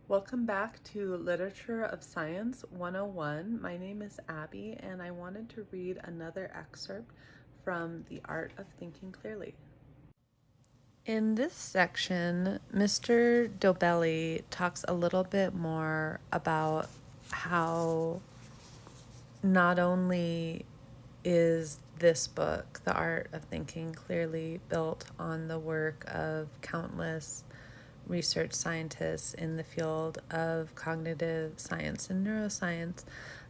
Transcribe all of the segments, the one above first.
Welcome back to Literature of Science 101. My name is Abby, and I wanted to read another excerpt from The Art of Thinking Clearly. In this section, Mr. Dobelli talks a little bit more about how not only is this book, The Art of Thinking Clearly, built on the work of countless research scientists in the field of cognitive science and neuroscience,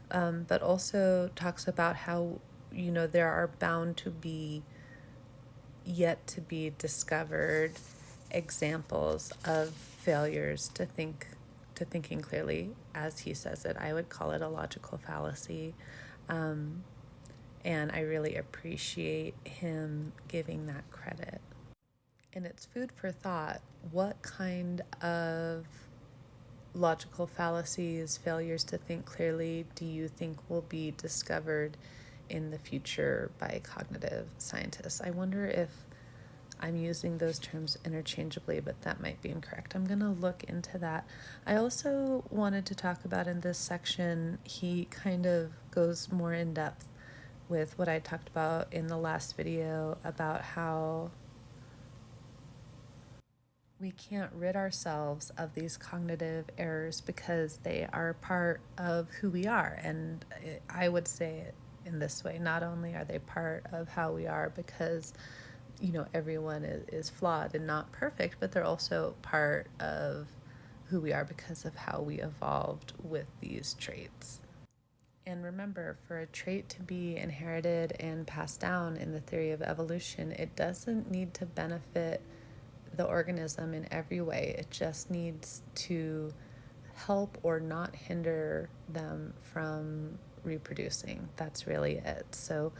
but also talks about how, there are bound to be yet to be discovered examples of failures to thinking clearly. As he says it, I would call it a logical fallacy. And I really appreciate him giving that credit. And it's food for thought. What kind of logical fallacies, failures to think clearly, do you think will be discovered in the future by cognitive scientists? I wonder if I'm using those terms interchangeably, but that might be incorrect. I'm going to look into that. I also wanted to talk about in this section, he kind of goes more in depth with what I talked about in the last video about how we can't rid ourselves of these cognitive errors because they are part of who we are. And I would say it in this way: not only are they part of how we are because, everyone is flawed and not perfect, but they're also part of who we are because of how we evolved with these traits. And remember, for a trait to be inherited and passed down in the theory of evolution, it doesn't need to benefit the organism in every way. It just needs to help or not hinder them from reproducing. That's really it. So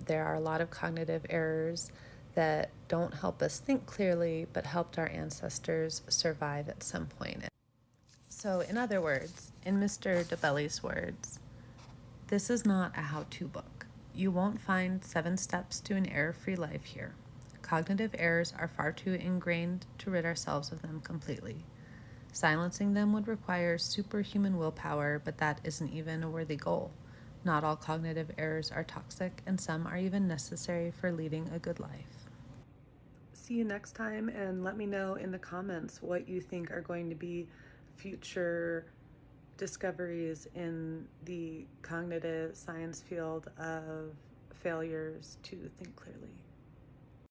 there are a lot of cognitive errors that don't help us think clearly, but helped our ancestors survive at some point. So in other words, in Mr. Dobelli's words, this is not a how-to book. You won't find 7 steps to an error-free life here. Cognitive errors are far too ingrained to rid ourselves of them completely. Silencing them would require superhuman willpower, but that isn't even a worthy goal. Not all cognitive errors are toxic, and some are even necessary for leading a good life. See you next time, and let me know in the comments what you think are going to be future discoveries in the cognitive science field of failures to think clearly.